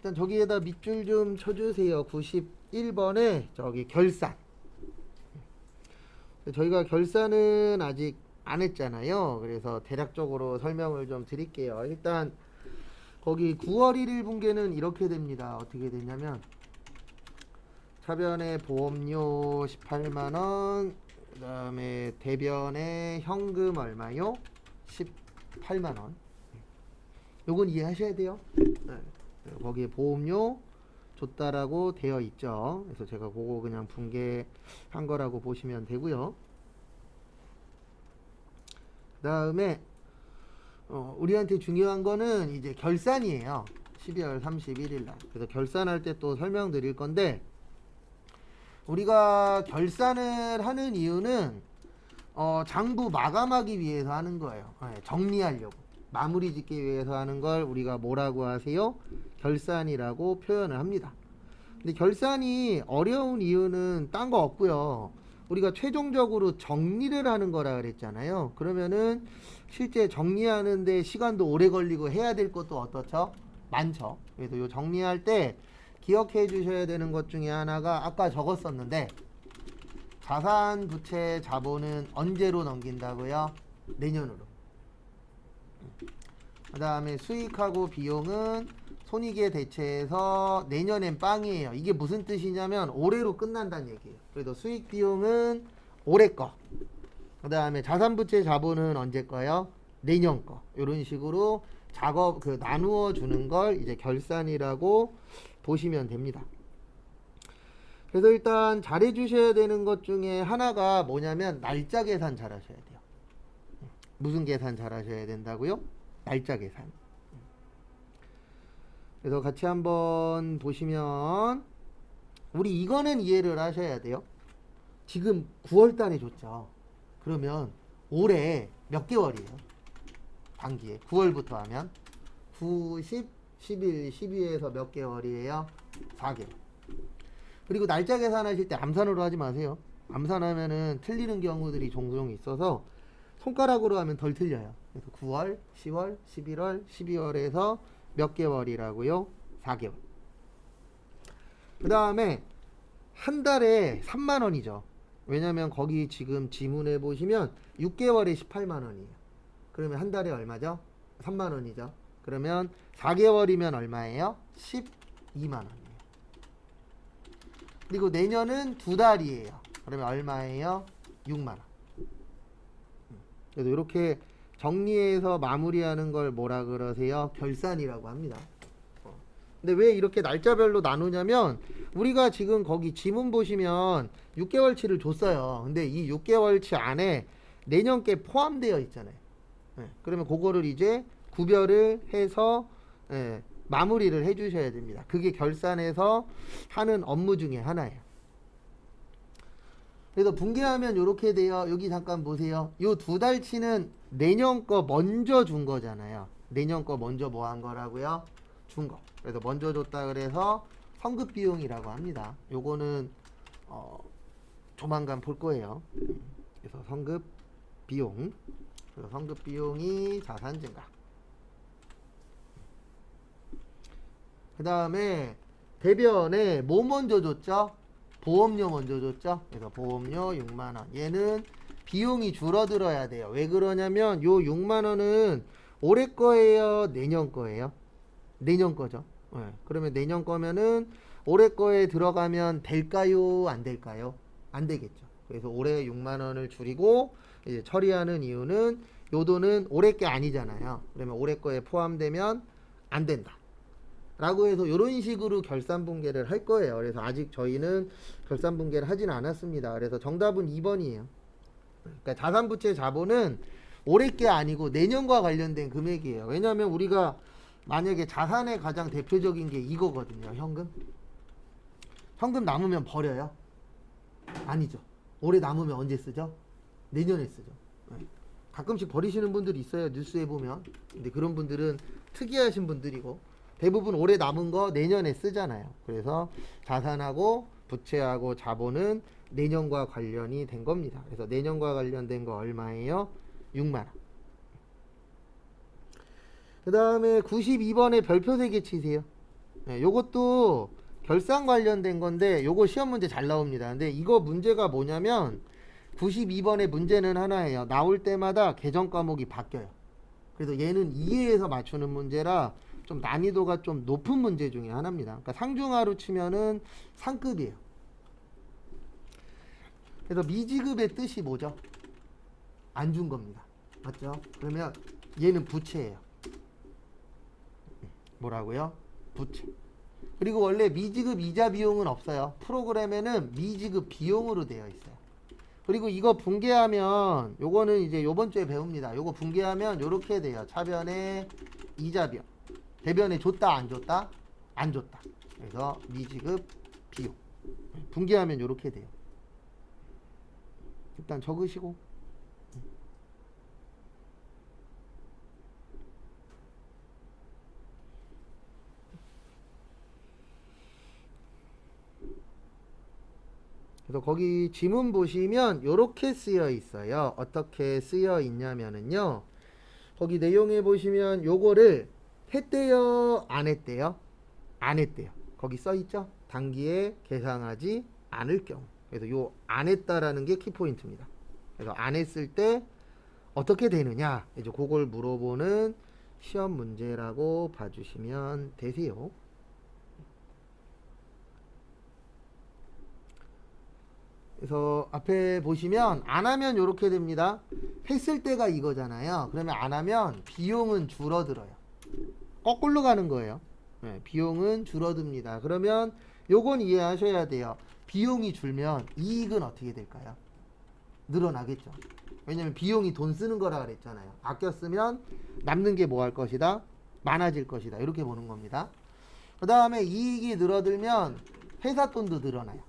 일단 저기에다 밑줄 좀 쳐주세요. 91번에 저기 결산. 저희가 결산은 아직 안 했잖아요. 그래서 대략적으로 설명을 좀 드릴게요. 일단 거기 9월 1일 분계는 이렇게 됩니다. 어떻게 되냐면 차변에 보험료 18만원, 그 다음에 대변에 현금 얼마요? 18만원. 요건 이해하셔야 돼요. 네. 거기에 보험료 줬다라고 되어 있죠. 그래서 제가 그거 그냥 분계한 거라고 보시면 되고요. 그 다음에 우리한테 중요한 거는 이제 결산이에요. 12월 31일 날. 그래서 결산할 때 또 설명드릴 건데, 우리가 결산을 하는 이유는 장부 마감하기 위해서 하는 거예요. 네, 정리하려고, 마무리 짓기 위해서 하는 걸 우리가 뭐라고 하세요? 결산이라고 표현을 합니다. 근데 결산이 어려운 이유는 딴 거 없고요. 우리가 최종적으로 정리를 하는 거라 그랬잖아요. 그러면은 실제 정리하는데 시간도 오래 걸리고 해야 될 것도 어떻죠? 많죠. 그래서 요 정리할 때 기억해 주셔야 되는 것 중에 하나가 아까 적었었는데, 자산, 부채, 자본은 언제로 넘긴다고요? 내년으로. 그 다음에 수익하고 비용은 손익에 대체해서 내년엔 빵이에요. 이게 무슨 뜻이냐면 올해로 끝난다는 얘기예요. 그래도 수익 비용은 올해 거. 그 다음에 자산, 부채, 자본은 언제 거요? 내년 거. 이런 식으로 작업 나누어 주는 걸 이제 결산이라고 보시면 됩니다. 그래서 일단 잘해 주셔야 되는 것 중에 하나가 뭐냐면 날짜 계산 잘 하셔야 돼요. 무슨 계산 잘 하셔야 된다고요? 날짜 계산. 그래서 같이 한번 보시면, 우리 이거는 이해를 하셔야 돼요. 지금 9월 달에 줬죠. 그러면 올해 몇 개월이에요? 단기에 9월부터 하면 9, 10, 11, 12에서 몇 개월이에요? 4개월. 그리고 날짜 계산하실 때 암산으로 하지 마세요. 암산하면은 틀리는 경우들이 종종 있어서 손가락으로 하면 덜 틀려요. 그래서 9월, 10월, 11월, 12월에서 몇 개월이라고요? 4개월. 그 다음에 한 달에 3만원이죠. 왜냐면 거기 지금 지문에 보시면 6개월에 18만원이에요. 그러면 한 달에 얼마죠? 3만원이죠. 그러면 4개월이면 얼마예요? 12만원이에요. 그리고 내년은 2달이에요. 그러면 얼마예요? 6만원. 그래서 이렇게 정리해서 마무리하는 걸 뭐라 그러세요? 결산이라고 합니다. 근데 왜 이렇게 날짜별로 나누냐면, 우리가 지금 거기 지문 보시면 6개월치를 줬어요. 근데 이 6개월치 안에 내년 게 포함되어 있잖아요. 그러면 그거를 이제 구별을 해서 마무리를 해 주셔야 됩니다. 그게 결산에서 하는 업무 중에 하나예요. 그래서 분개하면 이렇게 돼요. 여기 잠깐 보세요. 요 2달치는 내년 거 먼저 준 거잖아요. 내년 거 먼저 뭐 한 거라고요? 준 거. 그래서 먼저 줬다 그래서 성급 비용이라고 합니다. 요거는 조만간 볼 거예요. 그래서 성급 비용. 그래서 성급 비용이 자산 증가. 그 다음에 대변에 뭐 먼저 줬죠? 보험료 먼저 줬죠. 그래서 보험료 6만원. 얘는 비용이 줄어들어야 돼요. 왜 그러냐면 요 6만원은 올해 거예요? 내년 거예요? 내년 거죠. 그러면 내년 거면은 올해 거에 들어가면 될까요? 안 될까요? 안 되겠죠. 그래서 올해 6만원을 줄이고 이제 처리하는 이유는 요 돈은 올해 게 아니잖아요. 그러면 올해 거에 포함되면 안 된다 라고 해서 이런 식으로 결산 분계를 할 거예요. 그래서 아직 저희는 결산 분계를 하진 않았습니다. 그래서 정답은 2번이에요. 그러니까 자산, 부채, 자본은 올해 게 아니고 내년과 관련된 금액이에요. 왜냐하면 우리가 만약에 자산의 가장 대표적인 게 이거거든요. 현금. 현금 남으면 버려요? 아니죠. 올해 남으면 언제 쓰죠? 내년에 쓰죠. 가끔씩 버리시는 분들이 있어요. 뉴스에 보면. 근데 그런 분들은 특이하신 분들이고, 대부분 올해 남은 거 내년에 쓰잖아요. 그래서 자산하고 부채하고 자본은 내년과 관련이 된 겁니다. 그래서 내년과 관련된 거 얼마예요? 6만원. 그 다음에 92번에 별표 3개 치세요. 네, 요것도 결산 관련된 건데 요거 시험 문제 잘 나옵니다. 근데 이거 문제가 뭐냐면 92번의 문제는 하나예요. 나올 때마다 계정 과목이 바뀌어요. 그래서 얘는 이해해서 맞추는 문제라 좀 난이도가 좀 높은 문제 중에 하나입니다. 그러니까 상중하로 치면은 상급이에요. 그래서 미지급의 뜻이 뭐죠? 안 준 겁니다. 맞죠? 그러면 얘는 부채예요. 뭐라고요? 부채. 그리고 원래 미지급 이자 비용은 없어요. 프로그램에는 미지급 비용으로 되어 있어요. 그리고 이거 분개하면 요거는 이제 요번 주에 배웁니다. 요거 분개하면 요렇게 돼요. 차변에 이자 비용. 대변에 줬다 안 줬다? 안 줬다. 그래서 미지급 비용. 분개하면 요렇게 돼요. 일단 적으시고. 그래서 거기 지문 보시면 요렇게 쓰여 있어요. 어떻게 쓰여 있냐면은요. 거기 내용에 보시면 요거를 했대요, 안 했대요? 안 했대요. 거기 써 있죠? 단기에 계상하지 않을 경우. 그래서 요 안 했다라는 게 키포인트입니다. 그래서 안 했을 때 어떻게 되느냐? 이제 그걸 물어보는 시험 문제라고 봐주시면 되세요. 그래서 앞에 보시면 안 하면 이렇게 됩니다. 했을 때가 이거잖아요. 그러면 안 하면 비용은 줄어들어요. 거꾸로 가는 거예요. 네, 비용은 줄어듭니다. 그러면 요건 이해하셔야 돼요. 비용이 줄면 이익은 어떻게 될까요? 늘어나겠죠. 왜냐면 비용이 돈 쓰는 거라 그랬잖아요. 아껴 쓰면 남는 게 뭐 할 것이다? 많아질 것이다. 이렇게 보는 겁니다. 그 다음에 이익이 늘어들면 회사 돈도 늘어나요.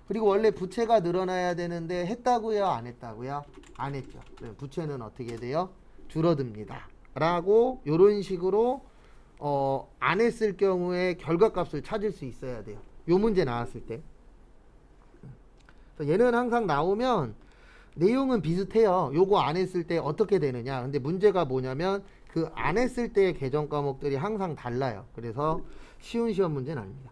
그리고 원래 부채가 늘어나야 되는데 했다고요? 안 했다고요? 안 했죠. 그럼 부채는 어떻게 돼요? 줄어듭니다. 라고 요런 식으로 안 했을 경우에 결과값을 찾을 수 있어야 돼요. 요 문제 나왔을 때. 얘는 항상 나오면 내용은 비슷해요. 요거 안 했을 때 어떻게 되느냐. 근데 문제가 뭐냐면 그 안 했을 때의 계정 과목들이 항상 달라요. 그래서 쉬운 시험 문제는 아닙니다.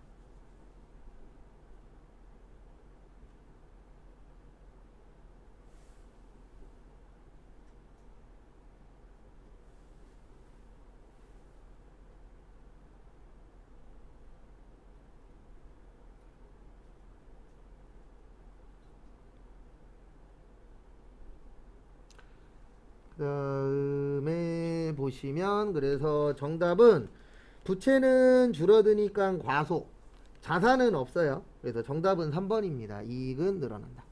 그 다음에 보시면 그래서 정답은 부채는 줄어드니까 과소, 자산은 없어요. 그래서 정답은 3번입니다. 이익은 늘어난다.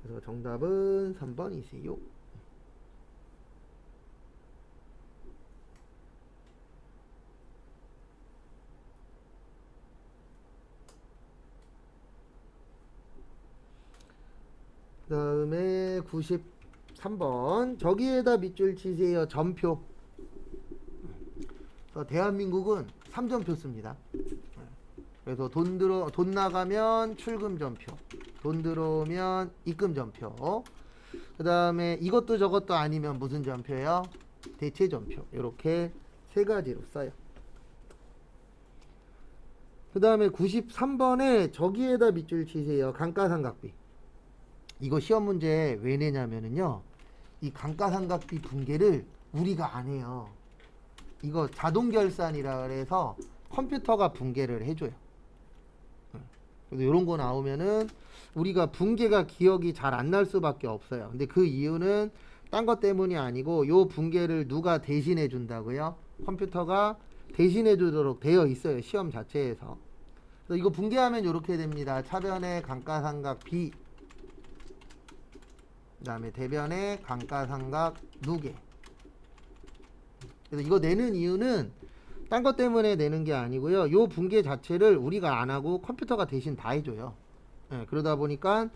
그래서 정답은 3번이세요. 그 다음에 93번 저기에다 밑줄 치세요. 점표. 대한민국은 3점표 씁니다. 그래서 돈 나가면 출금 점표, 돈 들어오면 입금 점표. 그 다음에 이것도 저것도 아니면 무슨 점표예요? 대체 점표. 이렇게 세 가지로 써요. 그 다음에 93번에 저기에다 밑줄 치세요. 감가상각비. 이거 시험 문제 왜 내냐면은요, 이 감가상각비 분계를 우리가 안 해요. 이거 자동결산이라 그래서 컴퓨터가 분계를 해줘요. 그래서 이런 거 나오면은 우리가 분계가 기억이 잘 안 날 수밖에 없어요. 근데 그 이유는 딴 것 때문이 아니고 요 분계를 누가 대신해 준다고요? 컴퓨터가 대신해 주도록 되어 있어요. 시험 자체에서. 그래서 이거 분계하면 이렇게 됩니다. 차변의 감가상각비, 그 다음에 대변의 감가상각 누계. 그래서 이거 내는 이유는 딴 것 때문에 내는 게 아니고요. 요 분계 자체를 우리가 안 하고 컴퓨터가 대신 다 해줘요. 네, 그러다 보니까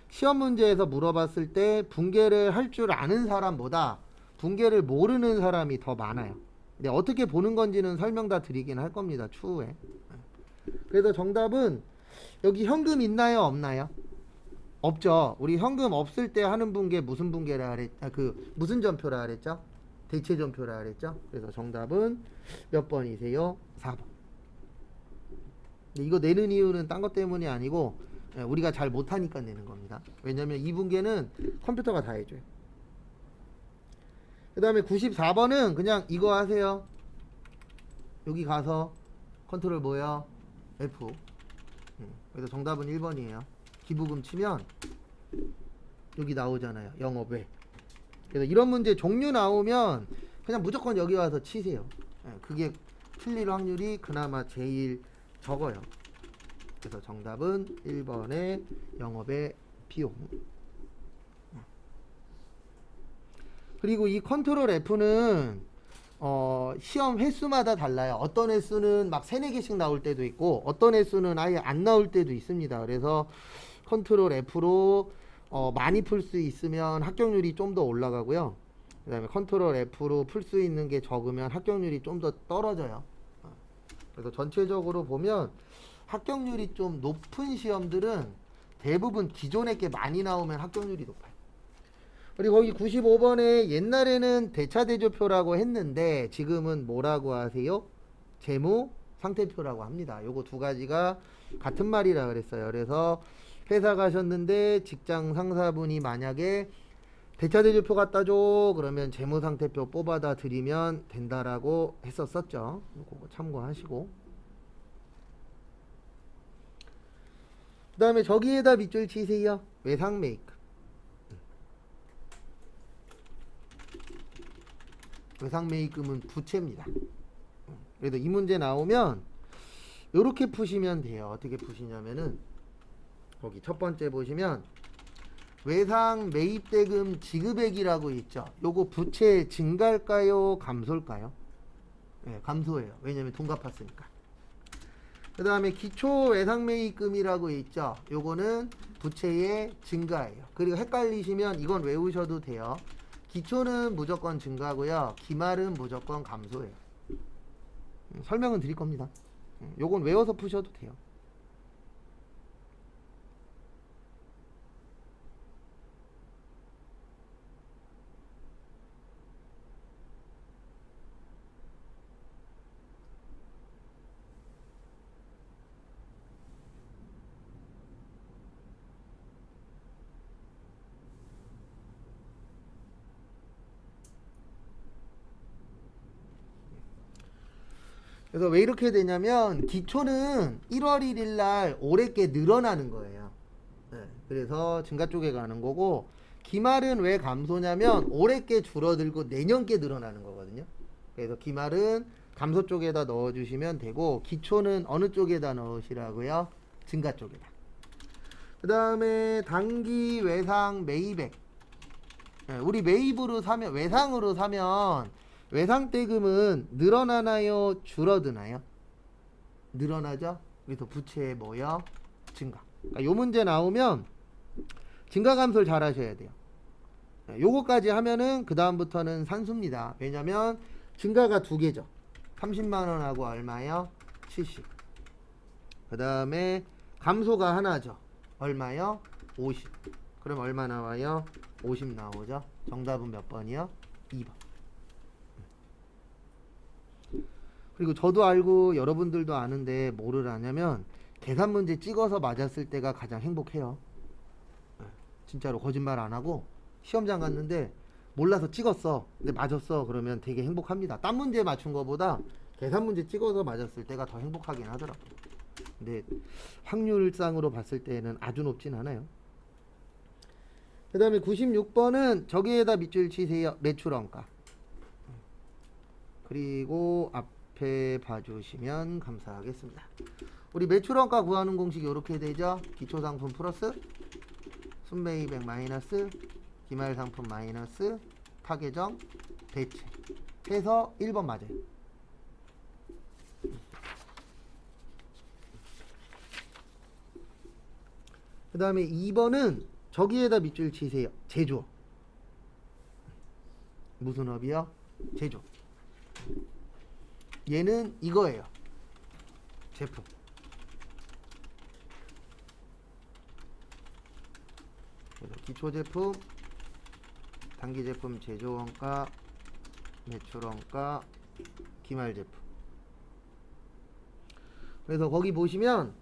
시험 문제에서 물어봤을 때 분계를 할 줄 아는 사람보다 분계를 모르는 사람이 더 많아요. 근데 어떻게 보는 건지는 설명 다 드리긴 할 겁니다. 추후에. 그래서 정답은 여기 현금 있나요 없나요? 없죠. 우리 현금 없을 때 하는 분계 무슨 분계라 그랬 무슨 전표라 그랬죠? 대체 전표라 그랬죠? 그래서 정답은 몇 번이세요? 4번. 이거 내는 이유는 딴 것 때문이 아니고 우리가 잘 못하니까 내는 겁니다. 왜냐면 이 분계는 컴퓨터가 다 해줘요. 그 다음에 94번은 그냥 이거 하세요. 여기 가서 컨트롤 뭐야? F. 그래서 정답은 1번이에요. 기부금 치면 여기 나오잖아요. 영업외. 그래서 이런 문제 종류 나오면 그냥 무조건 여기 와서 치세요. 그게 틀릴 확률이 그나마 제일 적어요. 그래서 정답은 1번의 영업의 비용. 그리고 이 컨트롤 F는 시험 횟수마다 달라요. 어떤 횟수는 막 3, 4개씩 나올 때도 있고 어떤 횟수는 아예 안 나올 때도 있습니다. 그래서 컨트롤 F로 많이 풀 수 있으면 합격률이 좀 더 올라가고요. 그 다음에 컨트롤 F로 풀 수 있는 게 적으면 합격률이 좀 더 떨어져요. 그래서 전체적으로 보면 합격률이 좀 높은 시험들은 대부분 기존에 게 많이 나오면 합격률이 높아요. 그리고 거기 95번에 옛날에는 대차대조표라고 했는데 지금은 뭐라고 하세요? 재무 상태표라고 합니다. 요거 두 가지가 같은 말이라 그랬어요. 그래서 회사 가셨는데 직장 상사분이 만약에 대차대조표 갖다 줘 그러면 재무상태표 뽑아다 드리면 된다라고 했었었죠. 요거 참고하시고, 그 다음에 저기에다 밑줄 치세요. 외상 메이크. 외상 메이크는 부채입니다. 그래서 이 문제 나오면 요렇게 푸시면 돼요. 어떻게 푸시냐면은 거기 첫 번째 보시면 외상 매입대금 지급액이라고 있죠. 요거 부채 증가일까요? 감소일까요? 네, 감소예요. 왜냐면 돈 갚았으니까. 그 다음에 기초 외상 매입금이라고 있죠. 요거는 부채의 증가예요. 그리고 헷갈리시면 이건 외우셔도 돼요. 기초는 무조건 증가고요. 기말은 무조건 감소예요. 설명은 드릴 겁니다. 요건 외워서 푸셔도 돼요. 그래서 왜 이렇게 되냐면 기초는 1월 1일 날 올해 게 늘어나는 거예요. 네, 그래서 증가 쪽에 가는 거고, 기말은 왜 감소냐면 올해 게 줄어들고 내년 게 늘어나는 거거든요. 그래서 기말은 감소 쪽에다 넣어주시면 되고 기초는 어느 쪽에다 넣으시라고요? 증가 쪽에다. 그 다음에 단기 외상 매입액. 네, 우리 매입으로 사면, 외상으로 사면 외상대금은 늘어나나요? 줄어드나요? 늘어나죠? 그래서 부채의 뭐요? 증가. 그러니까 요 문제 나오면 증가 감소를 잘 하셔야 돼요. 요거까지 하면은 그 다음부터는 산수입니다. 왜냐면 증가가 두 개죠. 30만원하고 얼마요? 70. 그 다음에 감소가 하나죠. 얼마요? 50. 그럼 얼마 나와요? 50 나오죠. 정답은 몇 번이요? 2번. 그리고 저도 알고 여러분들도 아는데 뭐를 아냐면 계산 문제 찍어서 맞았을 때가 가장 행복해요. 진짜로 거짓말 안 하고 시험장 갔는데 몰라서 찍었어. 근데 맞았어. 그러면 되게 행복합니다. 딴 문제 맞춘 거보다 계산 문제 찍어서 맞았을 때가 더 행복하긴 하더라고요. 근데 확률상으로 봤을 때는 아주 높진 않아요. 그 다음에 96번은 저기에다 밑줄 치세요. 매출원가. 그리고 앞에 봐주시면 감사하겠습니다. 우리 매출원가 구하는 공식이 이렇게 되죠. 기초상품 플러스 순매입액 마이너스 기말상품 마이너스 타계정 대체 해서 1번 맞아요. 그 다음에 2번은 저기에다 밑줄 치세요. 제조업. 무슨 업이요? 제조업. 얘는 이거예요. 제품. 기초제품, 단기제품 제조원가, 매출원가, 기말제품. 그래서 거기 보시면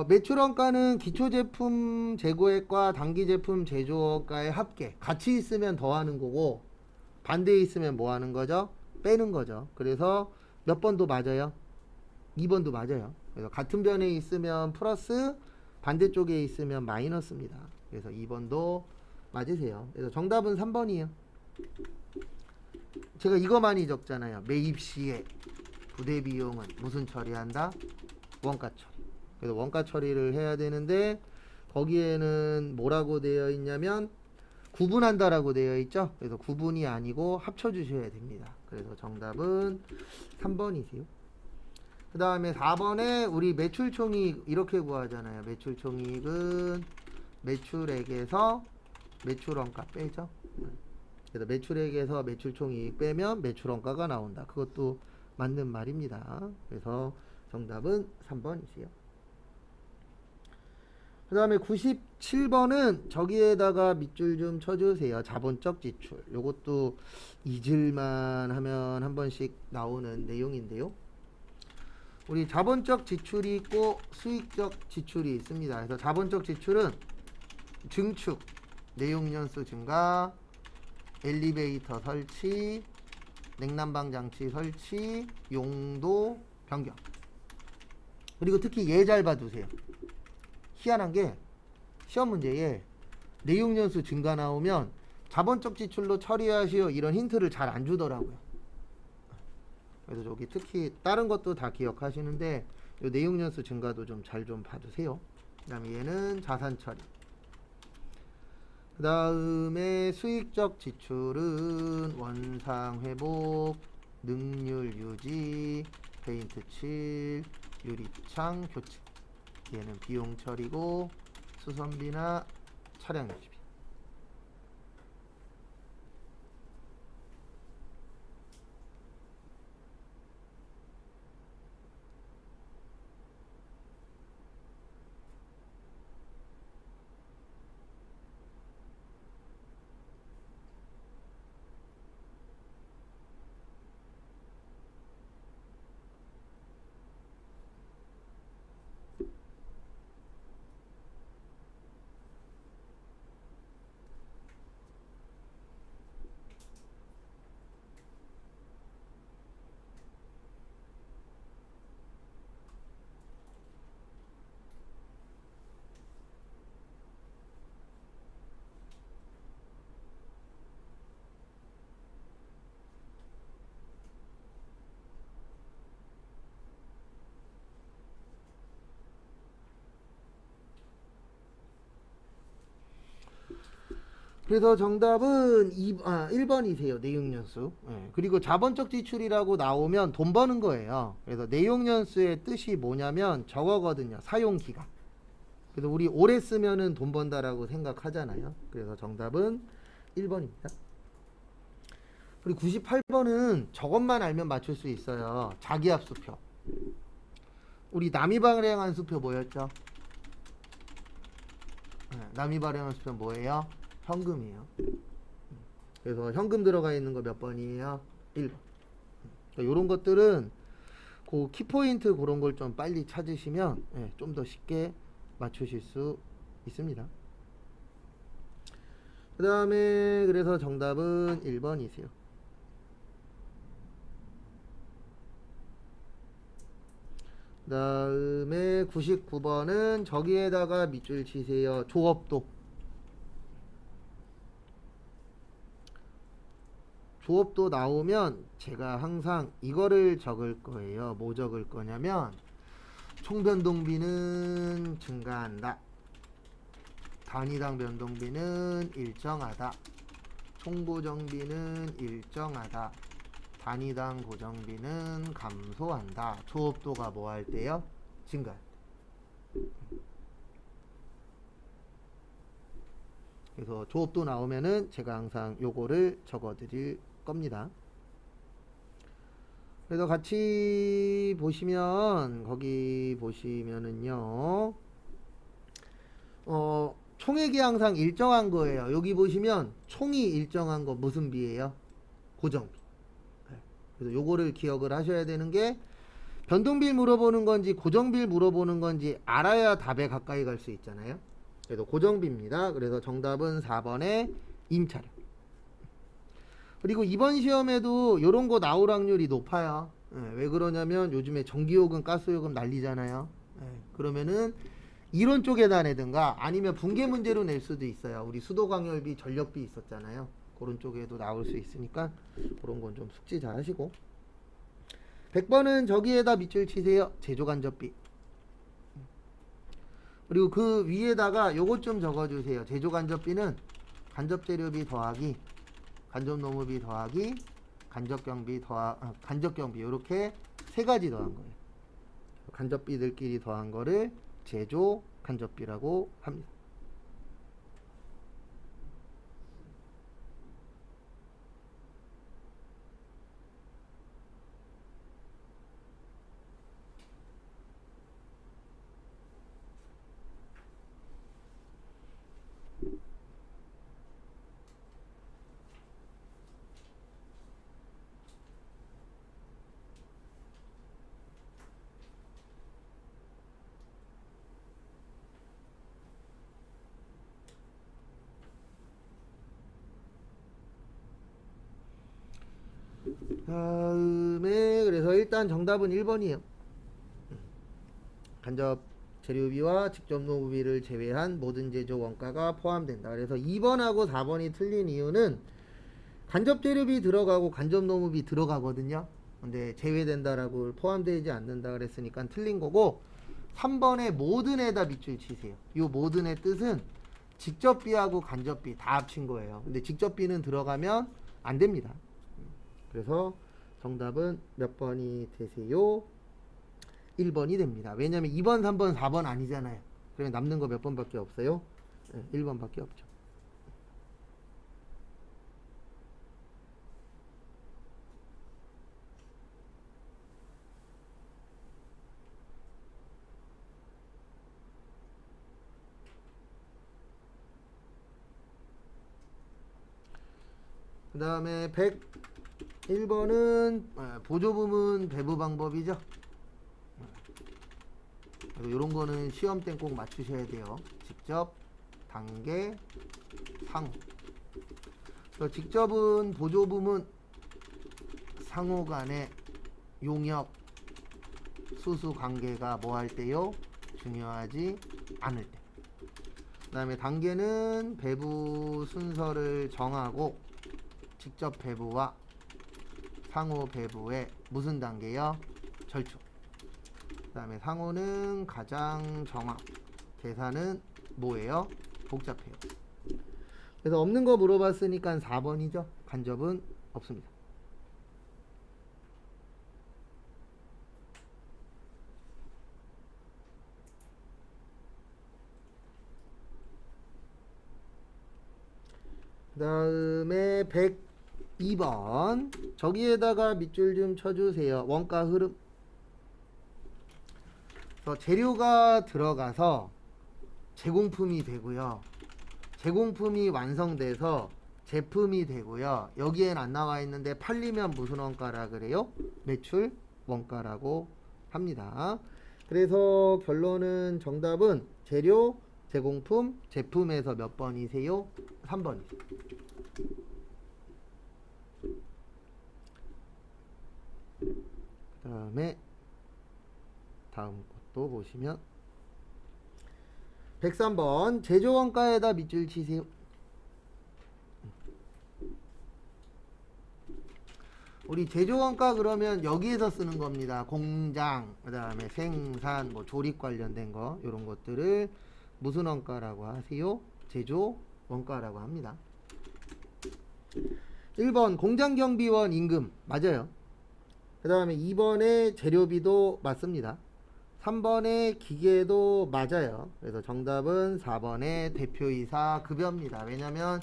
매출원가는 기초제품 재고액과 단기제품 제조원가의 합계 같이 있으면 더하는 거고 반대에 있으면 뭐 하는 거죠? 빼는 거죠. 그래서 몇 번도 맞아요? 2번도 맞아요. 그래서 같은 변에 있으면 플러스, 반대쪽에 있으면 마이너스입니다. 그래서 2번도 맞으세요. 그래서 정답은 3번이에요. 제가 이거 많이 적잖아요. 매입 시에 부대 비용은 무슨 처리한다? 원가 처리. 그래서 원가 처리를 해야 되는데 거기에는 뭐라고 되어 있냐면 구분한다라고 되어 있죠. 그래서 구분이 아니고 합쳐 주셔야 됩니다. 그래서 정답은 3번이세요. 그 다음에 4번에 우리 매출총이익 이렇게 구하잖아요. 매출총이익은 매출액에서 매출원가 빼죠. 그래서 매출액에서 매출총이익 빼면 매출원가가 나온다. 그것도 맞는 말입니다. 그래서 정답은 3번이세요. 그 다음에 97번은 저기에다가 밑줄 좀 쳐주세요. 자본적 지출. 요것도 잊을만 하면 한 번씩 나오는 내용인데요. 우리 자본적 지출이 있고 수익적 지출이 있습니다. 그래서 자본적 지출은 증축, 내용연수 증가, 엘리베이터 설치, 냉난방 장치 설치, 용도 변경. 그리고 특히 얘 잘 봐두세요. 희한한 게 시험 문제에 내용연수 증가 나오면 자본적 지출로 처리하시오 이런 힌트를 잘 안 주더라고요. 그래서 저기 특히 다른 것도 다 기억하시는데 요 내용연수 증가도 좀 잘 좀 봐주세요. 그 다음에 얘는 자산 처리. 그 다음에 수익적 지출은 원상 회복, 능률 유지, 페인트 칠, 유리창 교체. 얘는 비용 처리고 수선비나 차량 유지비. 그래서 정답은 1번이세요. 내용연수. 그리고 자본적 지출이라고 나오면 돈 버는 거예요. 그래서 내용연수의 뜻이 뭐냐면 저거거든요. 사용기간. 그래서 우리 오래 쓰면은 돈 번다라고 생각하잖아요. 그래서 정답은 1번입니다. 그리고 98번은 저것만 알면 맞출 수 있어요. 자기합수표. 우리 남이 발행한 수표 뭐였죠? 남이 발행한 수표 뭐예요? 현금이에요. 그래서 현금 들어가 있는 거 몇 번이에요? 1번. 그러니까 이런 것들은 그 키포인트 그런 걸 좀 빨리 찾으시면 좀 더 쉽게 맞추실 수 있습니다. 그 다음에 그래서 정답은 1번이세요. 그 다음에 99번은 저기에다가 밑줄 치세요. 조업도. 조업도 나오면 제가 항상 이거를 적을 거예요. 뭐 적을 거냐면 총변동비는 증가한다. 단위당 변동비는 일정하다. 총고정비는 일정하다. 단위당 고정비는 감소한다. 조업도가 뭐 할 때요? 증가할 때. 그래서 조업도 나오면은 제가 항상 요거를 적어 드릴 겁니다. 그래서 같이 보시면 거기 보시면은요 총액이 항상 일정한 거예요. 여기 보시면 총이 일정한 거 무슨 비예요? 고정비. 그래서 요거를 기억을 하셔야 되는 게 변동비를 물어보는 건지 고정비를 물어보는 건지 알아야 답에 가까이 갈 수 있잖아요. 그래서 고정비입니다. 그래서 정답은 4번의 임차료. 그리고 이번 시험에도 요런 거 나올 확률이 높아요. 왜 그러냐면 요즘에 전기요금, 가스요금 난리잖아요. 그러면은 이론 쪽에다 내든가 아니면 분계 문제로 낼 수도 있어요. 우리 수도광열비, 전력비 있었잖아요. 그런 쪽에도 나올 수 있으니까 그런 건 좀 숙지 잘 하시고. 100번은 저기에다 밑줄 치세요. 제조간접비. 그리고 그 위에다가 요것 좀 적어주세요. 제조간접비는 간접재료비 더하기 간접노무비 더하기 간접경비 간접경비 이렇게 세 가지 더한 거예요. 간접비들끼리 더한 거를 제조 간접비라고 합니다. 다음에 그래서 일단 정답은 1번이에요. 간접 재료비와 직접 노무비를 제외한 모든 제조 원가가 포함된다. 그래서 2번하고 4번이 틀린 이유는 간접 재료비 들어가고 간접 노무비 들어가거든요. 근데 제외된다라고 포함되지 않는다 그랬으니까 틀린 거고 3번에 모든에다 밑줄 치세요. 이 모든의 뜻은 직접비하고 간접비 다 합친 거예요. 근데 직접비는 들어가면 안 됩니다. 그래서 정답은 몇 번이 되세요? 1번이 됩니다. 왜냐면 2번, 3번, 4번 아니잖아요. 그러면 남는 거 몇 번밖에 없어요? 1번밖에 없죠. 그 다음에 101번은 보조부문 배부 방법이죠. 이런 거는 시험 때 꼭 맞추셔야 돼요. 직접, 단계, 상호. 직접은 보조부문 상호 간의 용역, 수수 관계가 뭐 할 때요? 중요하지 않을 때. 그 다음에 단계는 배부 순서를 정하고 직접 배부와 상호 배부의 무슨 단계요? 절충. 그 다음에 상호는 가장 정확. 계산은 뭐예요? 복잡해요. 그래서 없는 거 물어봤으니까 4번이죠. 간접은 없습니다. 그 다음에 102번 저기에다가 밑줄 좀 쳐주세요. 원가 흐름. 재료가 들어가서 제공품이 되고요. 제공품이 완성돼서 제품이 되고요. 여기엔 안 나와 있는데 팔리면 무슨 원가라 그래요? 매출 원가라고 합니다. 그래서 결론은 정답은 재료, 제공품, 제품에서 몇 번이세요? 3번이세요. 그 다음에 다음 것도 보시면 103번 제조원가에다 밑줄 치세요. 우리 제조원가 그러면 여기에서 쓰는 겁니다. 공장, 그 다음에 생산, 뭐 조립 관련된 거 이런 것들을 무슨 원가라고 하세요? 제조원가라고 합니다. 1번 공장경비원 임금 맞아요. 그 다음에 2번에 재료비도 맞습니다. 3번의 기계도 맞아요. 그래서 정답은 4번의 대표이사 급여입니다. 왜냐면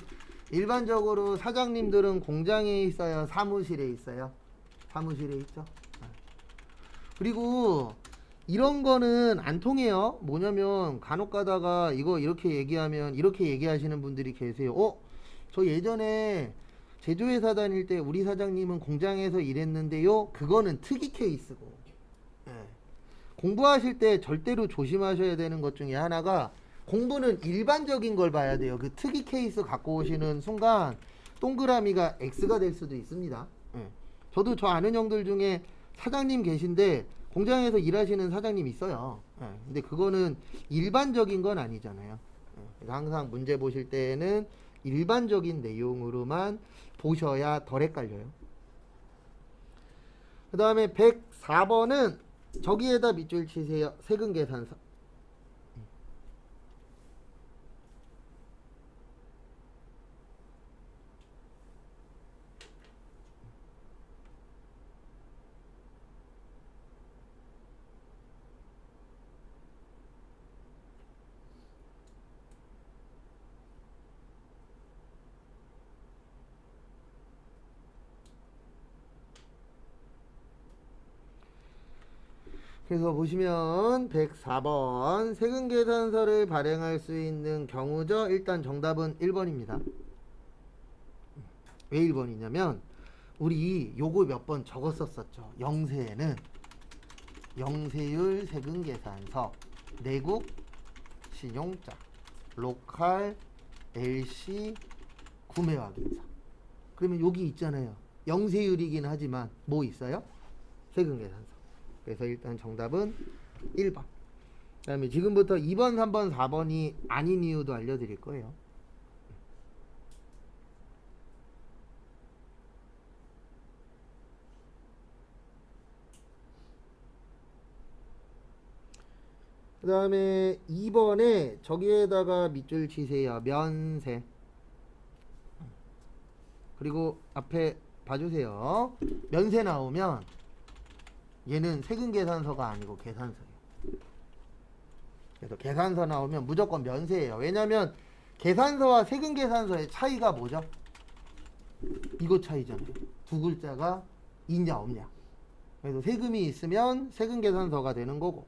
일반적으로 사장님들은 공장에 있어요? 사무실에 있어요? 사무실에 있죠. 그리고 이런 거는 안 통해요. 뭐냐면 간혹 가다가 이거 이렇게 얘기하면 이렇게 얘기하시는 분들이 계세요. 저 예전에 제조회사 다닐 때 우리 사장님은 공장에서 일했는데요. 그거는 특이 케이스고. 예. 공부하실 때 절대로 조심하셔야 되는 것 중에 하나가 공부는 일반적인 걸 봐야 돼요. 그 특이 케이스 갖고 오시는 순간 동그라미가 X가 될 수도 있습니다. 예. 저도 저 아는 형들 중에 사장님 계신데 공장에서 일하시는 사장님 있어요. 예. 근데 그거는 일반적인 건 아니잖아요. 예. 그래서 항상 문제 보실 때에는 일반적인 내용으로만 보셔야 덜 헷갈려요. 그 다음에 104번은 저기에다 밑줄 치세요. 세금 계산서. 그래서 보시면 104번 세금 계산서를 발행할 수 있는 경우죠. 일단 정답은 1번입니다. 왜 1번이냐면 우리 요거 몇 번 적었었죠. 영세에는 영세율 세금 계산서, 내국 신용자, 로컬 LC 구매 확인서. 그러면 여기 있잖아요. 영세율이긴 하지만 뭐 있어요? 세금 계산서. 그래서 일단 정답은 1번. 그 다음에 지금부터 2번, 3번, 4번이 아닌 이유도 알려드릴 거예요. 그 다음에 2번에 저기에다가 밑줄 치세요. 면세. 그리고 앞에 봐주세요. 면세 나오면 얘는 세금 계산서가 아니고 계산서예요. 그래서 계산서 나오면 무조건 면세예요. 왜냐면 계산서와 세금 계산서의 차이가 뭐죠? 이거 차이잖아요. 두 글자가 있냐 없냐. 그래서 세금이 있으면 세금 계산서가 되는 거고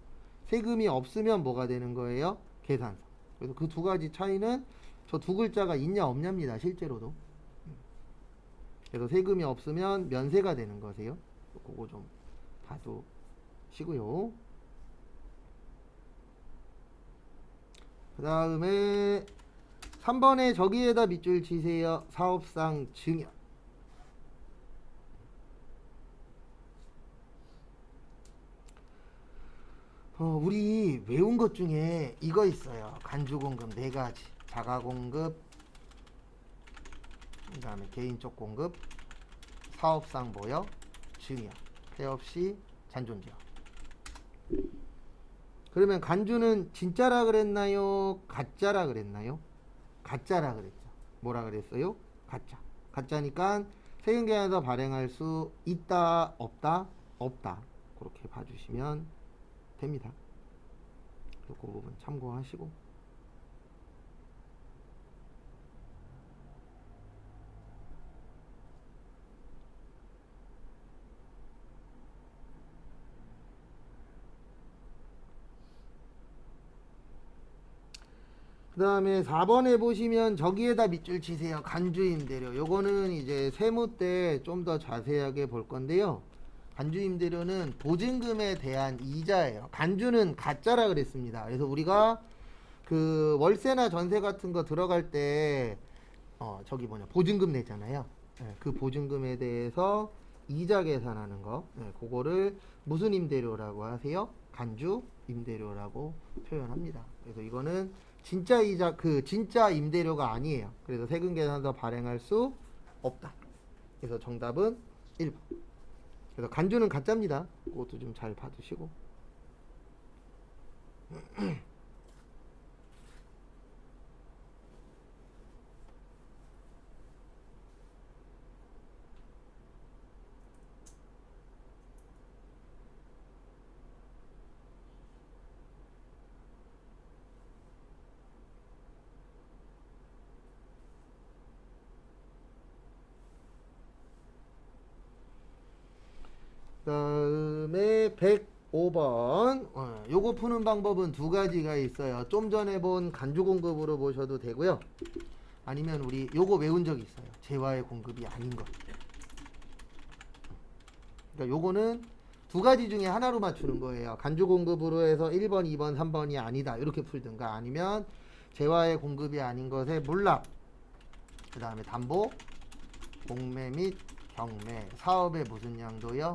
세금이 없으면 뭐가 되는 거예요? 계산서. 그래서 그 두 가지 차이는 저 두 글자가 있냐 없냐입니다. 실제로도. 그래서 세금이 없으면 면세가 되는 거세요. 그거 좀 봐두시고요. 그 다음에 3번에 저기에다 밑줄 치세요. 사업상 증여. 우리 외운 것 중에 이거 있어요. 간주공급 4가지. 자가공급, 그 다음에 개인적 공급, 사업상 뭐요? 증여, 폐업시 잔존지역. 그러면 간주는 진짜라 그랬나요? 가짜라 그랬나요? 가짜라 그랬죠. 뭐라 그랬어요? 가짜. 가짜니까 세금계산서 발행할 수 있다, 없다? 없다. 그렇게 봐주시면 됩니다. 그 부분 참고하시고. 그 다음에 4번에 보시면 저기에다 밑줄 치세요. 간주임대료. 요거는 이제 세무 때 좀 더 자세하게 볼 건데요. 간주임대료는 보증금에 대한 이자예요. 간주는 가짜라 그랬습니다. 그래서 우리가 그 월세나 전세 같은 거 들어갈 때 저기 보증금 내잖아요. 네, 그 보증금에 대해서 이자 계산하는 거, 네, 그거를 무슨 임대료라고 하세요? 간주 임대료라고 표현합니다. 그래서 이거는 진짜 이자, 그 진짜 임대료가 아니에요. 그래서 세금 계산서 발행할 수 없다. 그래서 정답은 1번. 그래서 간주는 가짜입니다. 그것도 좀 잘 봐두시고. 그 다음에 5번. 요거 푸는 방법은 두 가지가 있어요. 좀 전에 본 간주 공급으로 보셔도 되고요. 아니면 우리 요거 외운 적 있어요. 재화의 공급이 아닌 것. 그러니까 요거는 두 가지 중에 하나로 맞추는 거예요. 간주 공급으로 해서 1번, 2번, 3번이 아니다. 이렇게 풀든가 아니면 재화의 공급이 아닌 것에 물납. 그 다음에 담보, 공매 및 경매, 사업의 무슨 양도요?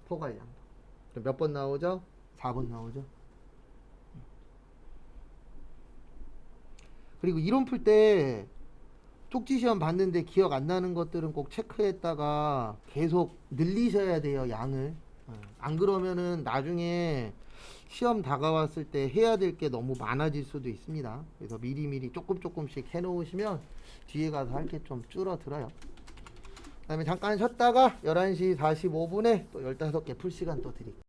포괄양도. 그럼 몇 번 나오죠? 4번 나오죠. 그리고 이론 풀 때 쪽지 시험 봤는데 기억 안 나는 것들은 꼭 체크했다가 계속 늘리셔야 돼요, 양을. 안 그러면은 나중에 시험 다가왔을 때 해야 될 게 너무 많아질 수도 있습니다. 그래서 미리미리 조금씩 해놓으시면 뒤에 가서 할 게 좀 줄어들어요. 그 다음에 잠깐 쉬었다가 11시 45분에 또 15개 풀 시간 또 드릴게요.